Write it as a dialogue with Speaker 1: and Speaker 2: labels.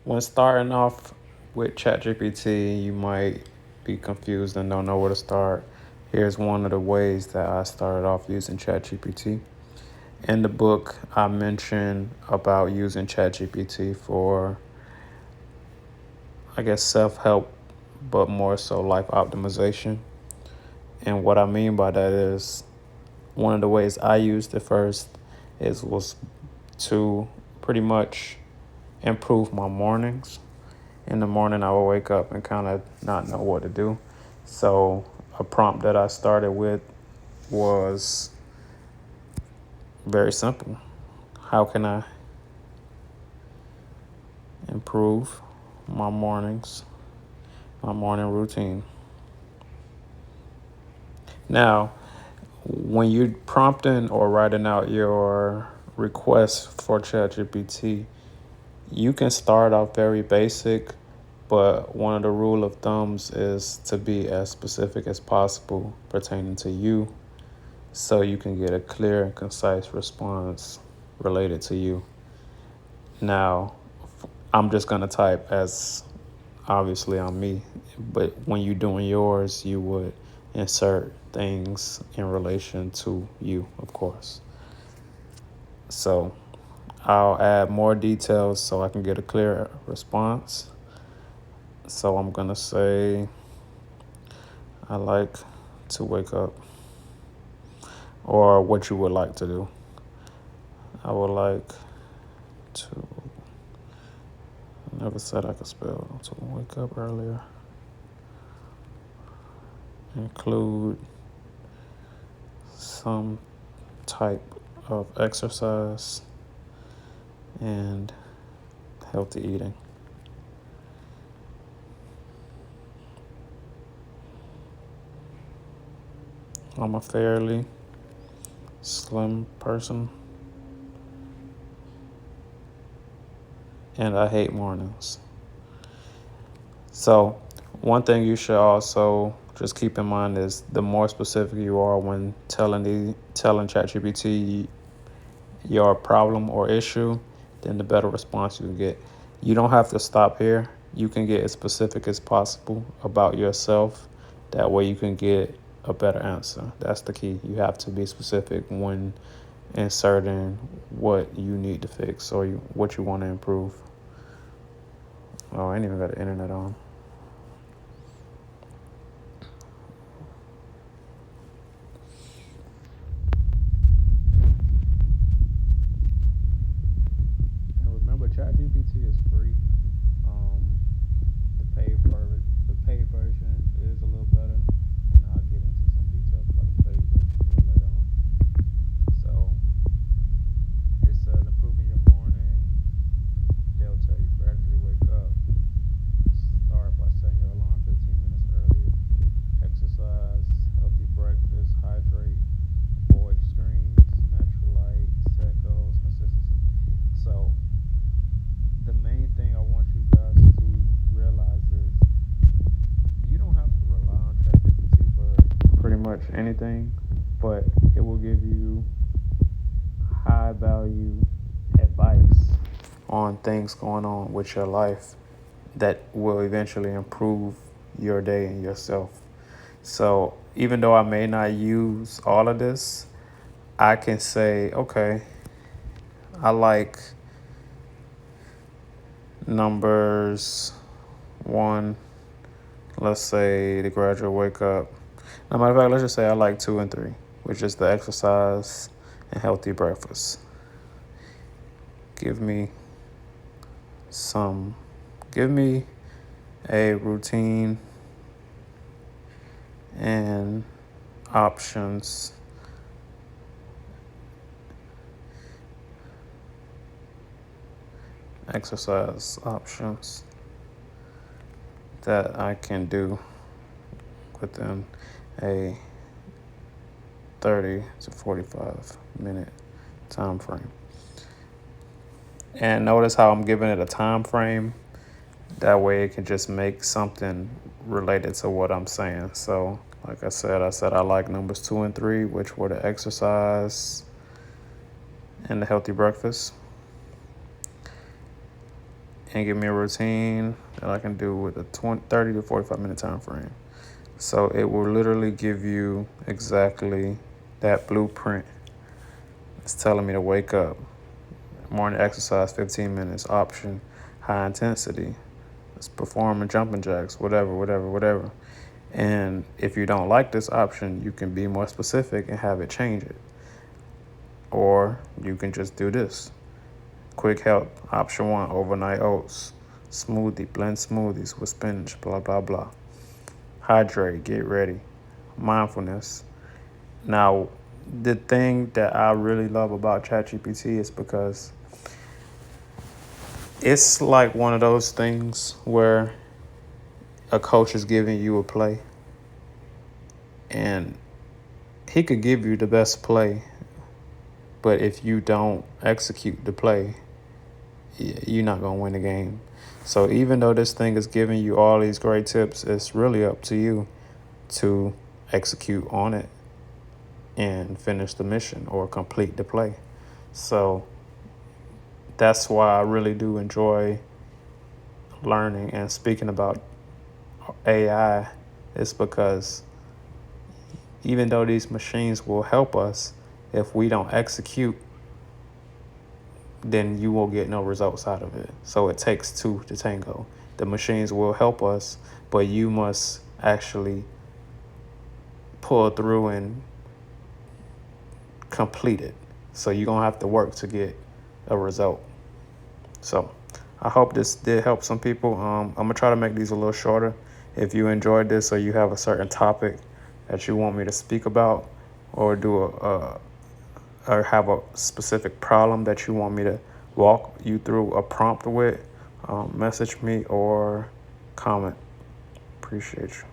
Speaker 1: When starting off with ChatGPT, you might be confused and don't know where to start. Here's one of the ways that I started off using ChatGPT. In the book, I mentioned about using ChatGPT for, I guess, self help, but more so life optimization. And what I mean by that is one of the ways I used it first was to pretty much improve my mornings. In the morning, I would wake up and kind of not know what to do. So a prompt that I started with was very simple. How can I improve my mornings, my morning routine? Now, when you're prompting or writing out your request for ChatGPT, you can start off very basic, but one of the rule of thumbs is to be as specific as possible pertaining to you so you can get a clear and concise response related to you. Now, I'm just going to type as obviously I'm me, but when you're doing yours, you would insert things in relation to you, of course. So I'll add more details so I can get a clear response. So I'm going to say, I like to wake up, or what you would like to do. I would like to, I never said I could spell, to wake up earlier. Include some type of exercise and healthy eating. I'm a fairly slim person, and I hate mornings. So one thing you should also just keep in mind is the more specific you are when telling ChatGPT your problem or issue, then the better response you can get. You don't have to stop here. You can get as specific as possible about yourself. That way you can get a better answer. That's the key. You have to be specific when inserting what you need to fix or what you want to improve. Oh, I ain't even got the internet on. And remember, ChatGPT is free. Um, the paid version is a little better, and I'll get into some details about the paid version a little later on. So it says improving your morning. They'll tell you gradually wake up. Start by setting your alarm 15 minutes earlier. Exercise, healthy breakfast, hydrate, avoid screens, natural light, set goals, consistency. So the main thing I want you guys to realize is you don't have to rely on ChatGPT for pretty much anything, but it will give you high value advice on things going on with your life that will eventually improve your day and yourself. So even though I may not use all of this, I can say, okay, I like numbers one, let's say the gradual wake up. Now, matter of fact, let's just say I like 2 and 3, which is the exercise and healthy breakfast. Give me some, give me a routine and options exercise options that I can do within a 30 to 45 minute time frame. And notice how I'm giving it a time frame. That way it can just make something related to what I'm saying. So like I said I like numbers 2 and 3, which were the exercise and the healthy breakfast. and give me a routine that I can do with a 30 to 45 minute time frame. So it will literally give you exactly that blueprint. It's telling me to wake up, morning exercise 15 minutes, option high intensity, let's perform jumping jacks, whatever. And if you don't like this option, you can be more specific and have it change it. Or you can just do this. Quick help, option 1, overnight oats, smoothie, blend smoothies with spinach, blah, blah, blah. Hydrate, get ready, mindfulness. Now, the thing that I really love about ChatGPT is because it's like one of those things where a coach is giving you a play and he could give you the best play, but if you don't execute the play, you're not going to win the game. So even though this thing is giving you all these great tips, it's really up to you to execute on it and finish the mission or complete the play. So that's why I really do enjoy learning and speaking about AI, is because even though these machines will help us, if we don't execute, then you will get no results out of it. So it takes two to tango. The machines will help us, but you must actually pull through and complete it. So you're going to have to work to get a result. So I hope this did help some people. I'm going to try to make these a little shorter. If you enjoyed this or you have a certain topic that you want me to speak about, or do or have a specific problem that you want me to walk you through a prompt with, message me or comment. Appreciate you.